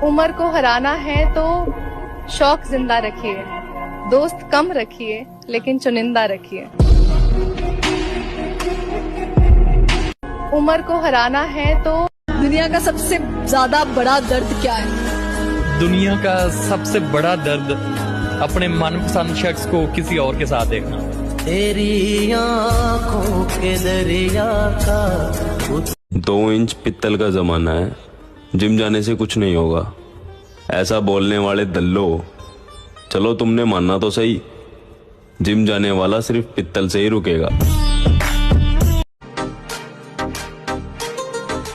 उम्र को हराना है तो शौक जिंदा रखिए, दोस्त कम रखिए लेकिन चुनिंदा रखिए। उम्र को हराना है तो दुनिया का सबसे ज्यादा बड़ा दर्द क्या है? दुनिया का सबसे बड़ा दर्द अपने मनपसंद शख्स को किसी और के साथ देखना। तेरी आंखों के दरिया का 2 इंच पित्तल का जमाना है, जिम जाने से कुछ नहीं होगा, ऐसा बोलने वाले दल्लो। चलो तुमने मानना तो सही, जिम जाने वाला सिर्फ पित्तल से ही रुकेगा।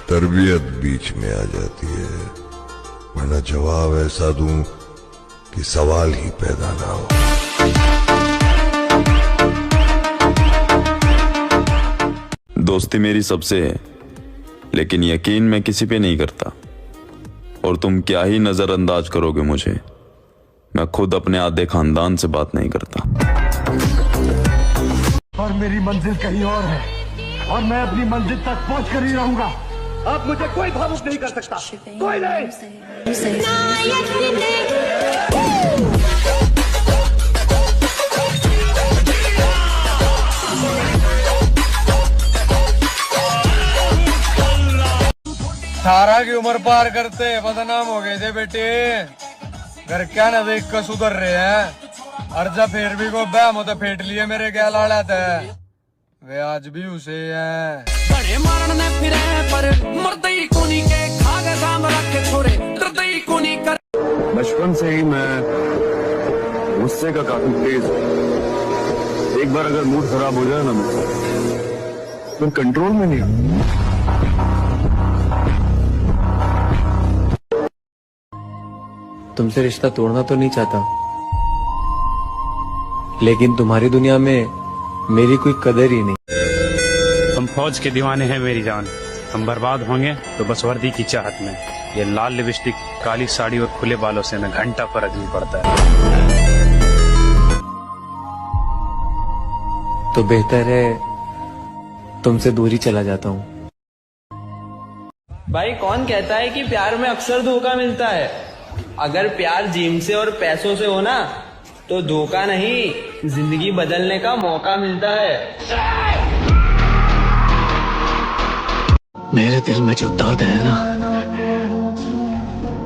तरबियत बीच में आ जाती है, वरना जवाब ऐसा दूं कि सवाल ही पैदा ना हो। दोस्ती मेरी सबसे है, लेकिन यकीन मैं किसी पे नहीं करता। और तुम क्या ही नजरअंदाज करोगे मुझे, मैं खुद अपने आधे खानदान से बात नहीं करता। और मेरी मंजिल कहीं और है, और मैं अपनी मंजिल तक पहुंच कर ही रहूंगा। अब मुझे कोई भावुक नहीं कर सकता, कोई नहीं। अठारह की उम्र पार करते बदनाम हो गए थे बेटे, घर क्या न देख कर सुधर रहे हैं। अर्जा फिर भी को बैम तो फेट लिए मेरे क्या लाड़ा थे, वे आज भी उसे हैं। बड़े मारने फिरे पर मरदई कोनी के खागे दाम रखे छोरे दर्दई कोनी कर। बचपन से ही मैं गुस्से का काफी तेज हूँ। एक बार अगर मूड खराब हो जाए ना मुझसे, तो कंट्रोल में नहीं आता। तुमसे रिश्ता तोड़ना तो नहीं चाहता, लेकिन तुम्हारी दुनिया में मेरी कोई कदर ही नहीं। हम फौज के दीवाने हैं मेरी जान, हम बर्बाद होंगे तो बस वर्दी की चाहत में। ये लाल लिपस्टिक, काली साड़ी और खुले बालों से न घंटा फर्क नहीं पड़ता है। तो बेहतर है तुमसे दूर ही चला जाता हूँ। भाई कौन कहता है कि प्यार में अक्सर धोखा मिलता है? अगर प्यार जिम से और पैसों से हो ना, तो धोखा नहीं, जिंदगी बदलने का मौका मिलता है। मेरे दिल में जो दर्द है ना,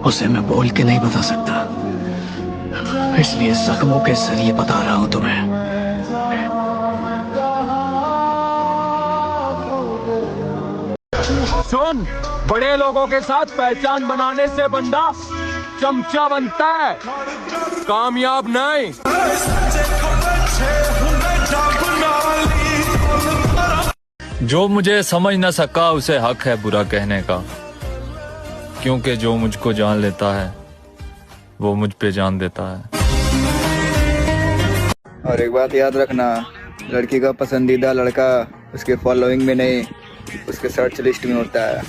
उसे मैं बोल के नहीं बता सकता, इसलिए जख्मों के जरिए बता रहा हूं तुम्हें। सुन, बड़े लोगों के साथ पहचान बनाने से बंदा चमचा बनता है, कामयाब नहीं। जो मुझे समझ न सका उसे हक है बुरा कहने का, क्योंकि जो मुझको जान लेता है वो मुझ पे जान देता है। और एक बात याद रखना, लड़की का पसंदीदा लड़का उसके फॉलोइंग में नहीं, उसके सर्च लिस्ट में होता है।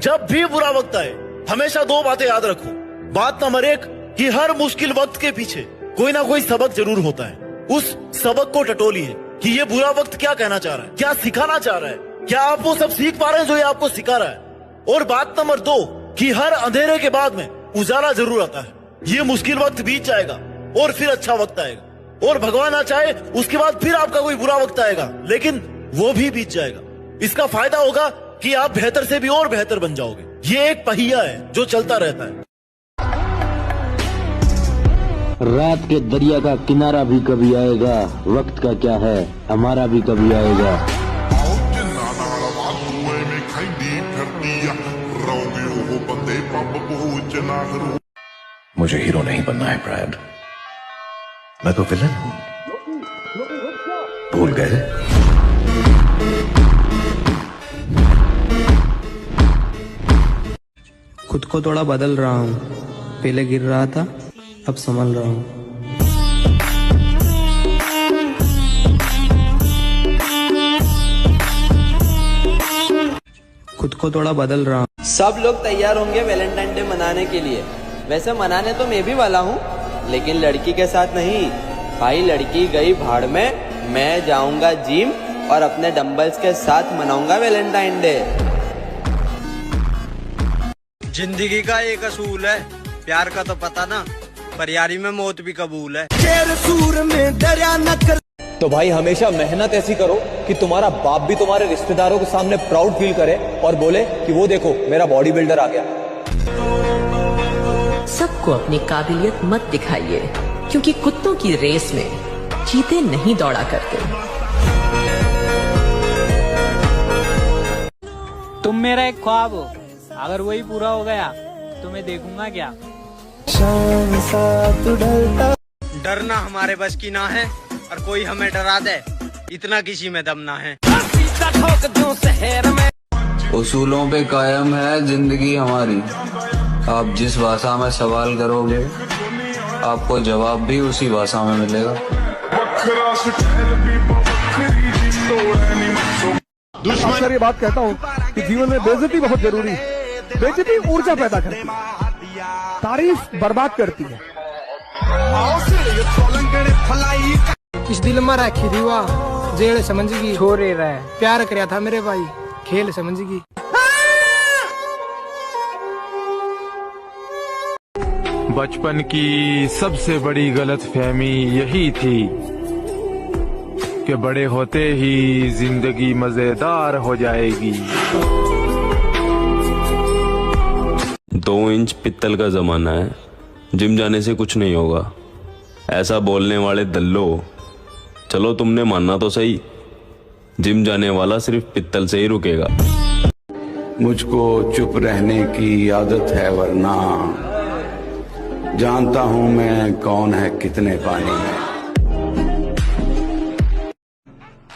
जब भी बुरा वक्त आए हमेशा 2 बातें याद रखो। बात नंबर 1 कि हर मुश्किल वक्त के पीछे कोई ना कोई सबक जरूर होता है। उस सबक को टटोलिए कि ये बुरा वक्त क्या कहना चाह रहा है, क्या सिखाना चाह रहा है, क्या आप वो सब सीख पा रहे हैं जो ये आपको सिखा रहा है। और बात नंबर 2 कि हर अंधेरे के बाद में उजाला जरूर आता है। ये मुश्किल वक्त बीत जाएगा और फिर अच्छा वक्त आएगा, और भगवान ना चाहे उसके बाद फिर आपका कोई बुरा वक्त आएगा, लेकिन वो भी बीत जाएगा। इसका फायदा होगा कि आप बेहतर से भी और बेहतर बन जाओगे। ये एक पहिया है जो चलता रहता है। रात के दरिया का किनारा भी कभी आएगा, वक्त का क्या है हमारा भी कभी आएगा। मुझे हीरो नहीं बनना है ब्रैड, मैं तो विलन हूं, भूल गए? खुद को थोड़ा बदल रहा हूँ, पहले गिर रहा था अब संभल रहा हूँ। खुद को थोड़ा बदल रहा हूँ। सब लोग तैयार होंगे वैलेंटाइन डे मनाने के लिए। वैसे मनाने तो मैं भी वाला हूँ, लेकिन लड़की के साथ नहीं। भाई लड़की गई भाड़ में, मैं जाऊंगा जिम और अपने डंबल्स के साथ मनाऊंगा वैलेंटाइन डे। जिंदगी का एक असूल है, प्यार का तो पता ना, पर यारी में मौत भी कबूल है। तो भाई हमेशा मेहनत ऐसी करो कि तुम्हारा बाप भी तुम्हारे रिश्तेदारों के सामने प्राउड फील करे और बोले कि वो देखो मेरा बॉडी बिल्डर आ गया। सबको अपनी काबिलियत मत दिखाइए, क्योंकि कुत्तों की रेस में चीते नहीं दौड़ा करते। तुम मेरा एक ख्वाब हो, अगर वही पूरा हो गया तो मैं देखूंगा क्या। डरना हमारे बस की ना है, और कोई हमें डरा दे इतना किसी में दम ना है। उसूलों पे कायम है जिंदगी हमारी। आप जिस भाषा में सवाल करोगे आपको जवाब भी उसी भाषा में मिलेगा। सर ये बात कहता हूँ कि जीवन में बेइज्जती बहुत जरूरी है। बेइज्जती ऊर्जा पैदा करती है, तारीफ बर्बाद करती है। इस दिल में रखी दीवा जेल समझगी, छोरे रहे प्यार करया था मेरे भाई, खेल समझगी। बचपन की सबसे बड़ी गलतफहमी यही थी कि बड़े होते ही जिंदगी मजेदार हो जाएगी। 2 इंच पित्तल का जमाना है, जिम जाने से कुछ नहीं होगा। ऐसा बोलने वाले दल्लो, चलो तुमने मानना तो सही, जिम जाने वाला सिर्फ पित्तल से ही रुकेगा। मुझको चुप रहने की आदत है, वरना जानता हूं मैं कौन है कितने पानी में।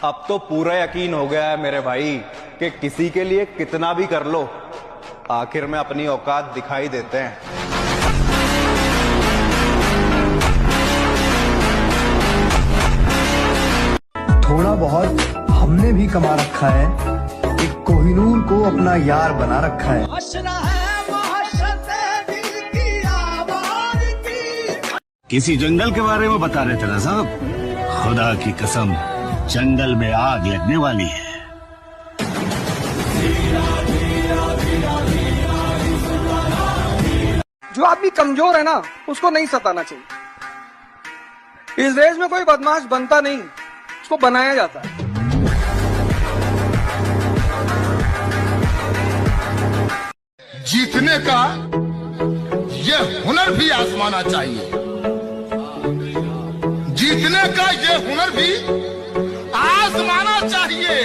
अब तो पूरा यकीन हो गया है मेरे भाई कि किसी के लिए कितना भी कर लो, आखिर में अपनी औकात दिखाई देते हैं। थोड़ा बहुत हमने भी कमा रखा है, एक कोहिनूर को अपना यार बना रखा है। किसी जंगल के बारे में बता रहे थे ना साहब, खुदा की कसम जंगल में आग लगने वाली है। जो आदमी कमजोर है ना उसको नहीं सताना चाहिए। इस देश में कोई बदमाश बनता नहीं, उसको बनाया जाता है। जीतने का ये हुनर भी आजमाना चाहिए, जीतने का ये हुनर भी आजमाना चाहिए।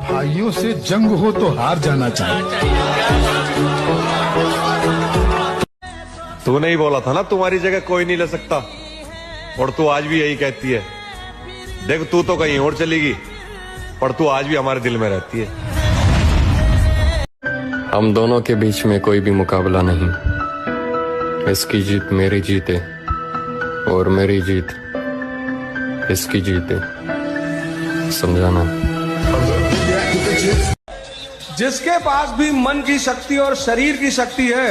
भाइयों से जंग हो तो हार जाना चाहिए। तू नहीं बोला था ना तुम्हारी जगह कोई नहीं ले सकता, और तू आज भी यही कहती है। देख तू तो कहीं और चलेगी, पर तू आज भी हमारे दिल में रहती है। हम दोनों के बीच में कोई भी मुकाबला नहीं, इसकी जीत मेरी जीत है और मेरी जीत इसकी जीत है, समझाना। जिसके पास भी मन की शक्ति और शरीर की शक्ति है,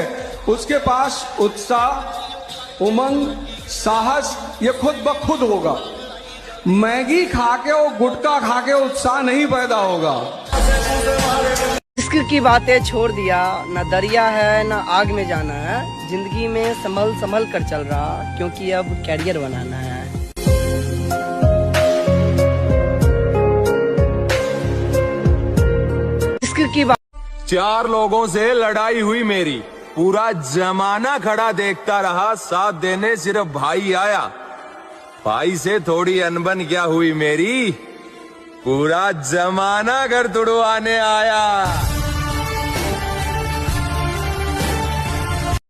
उसके पास उत्साह, उमंग, साहस ये खुद ब खुद होगा। मैगी खा के और गुटखा खा के उत्साह नहीं पैदा होगा। इश्क की बातें छोड़ दिया, न दरिया है न आग में जाना है, जिंदगी में संभल संभल कर चल रहा, क्योंकि अब कैरियर बनाना है। इश्क की बात। 4 लोगों से लड़ाई हुई मेरी, पूरा जमाना खड़ा देखता रहा, साथ देने सिर्फ भाई आया। भाई से थोड़ी अनबन क्या हुई मेरी, पूरा जमाना घर तुड़वाने आया।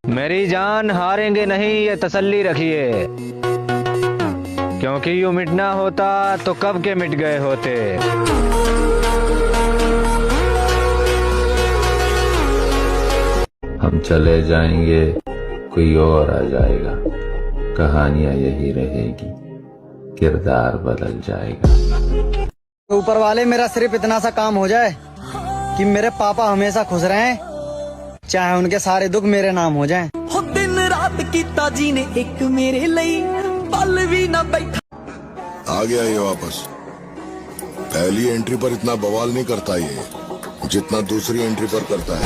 मेरी जान हारेंगे नहीं ये तसल्ली रखिए, क्योंकि यूं मिटना होता तो कब के मिट गए होते। हम चले जाएंगे कोई और आ जाएगा, कहानियां यही रहेगी, किरदार बदल जाएगा। ऊपर वाले मेरा सिर्फ इतना सा काम हो जाए कि मेरे पापा हमेशा खुश रहें, चाहे उनके सारे दुख मेरे नाम हो जाएं। हो दिन रात कीता जी ने एक मेरे लिए, पल भी ना बैठा। आ गया ये वापस। पहली एंट्री पर इतना बवाल नहीं करता ये, जितना दूसरी एंट्री पर करता है।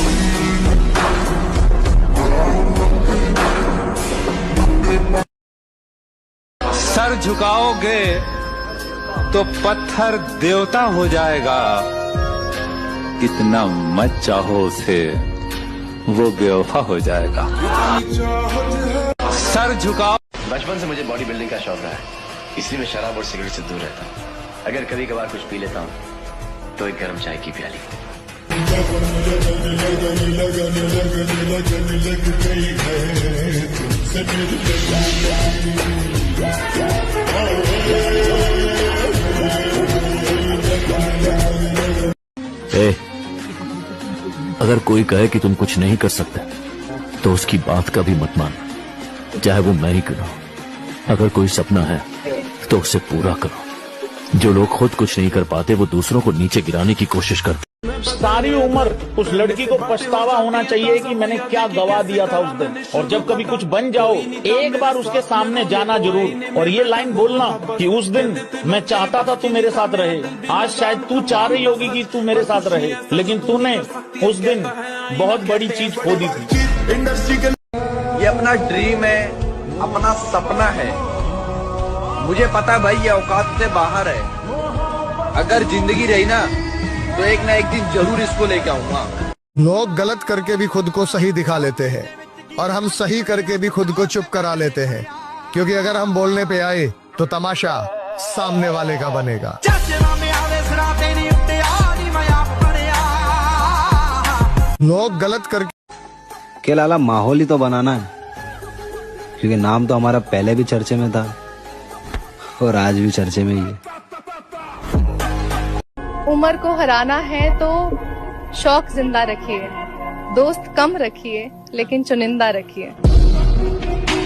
सर झुकाओगे तो पत्थर देवता हो जाएगा, इतना मत चाहो उसे वो बेवफा हो जाएगा। सर झुकाओ। बचपन से मुझे बॉडी बिल्डिंग का शौक रहा है, इसलिए मैं शराब और सिगरेट से दूर रहता हूँ। अगर कभी कभार कुछ पी लेता हूँ तो एक गर्म चाय की प्याली। अगर कोई कहे कि तुम कुछ नहीं कर सकते तो उसकी बात का भी मत मानो, चाहे वो मैं ही क्यों ना हो। अगर कोई सपना है तो उसे पूरा करो। जो लोग खुद कुछ नहीं कर पाते वो दूसरों को नीचे गिराने की कोशिश करते। सारी उम्र उस लड़की को पछतावा होना चाहिए कि मैंने क्या गवा दिया था उस दिन। और जब कभी कुछ बन जाओ एक बार उसके सामने जाना जरूर और ये लाइन बोलना कि उस दिन मैं चाहता था तू मेरे साथ रहे। आज शायद तू चाह रही होगी कि तू मेरे साथ रहे, लेकिन तूने उस दिन बहुत बड़ी चीज खो दी थी। ये अपना ड्रीम है, अपना सपना है। मुझे पता है भाई ये औकात से बाहर है। अगर जिंदगी रही ना तो एक ना एक दिन जरूर इसको लेके आऊंगा। लोग गलत करके भी खुद को सही दिखा लेते हैं और हम सही करके भी खुद को चुप करा लेते हैं, क्योंकि अगर हम बोलने पे आए तो तमाशा सामने वाले का बनेगा। लोग गलत करके के लाला माहौल ही तो बनाना है, क्योंकि नाम तो हमारा पहले भी चर्चे में था और आज भी चर्चे में ही है। उम्र को हराना है तो शौक जिंदा रखिए, दोस्त कम रखिए लेकिन चुनिंदा रखिए।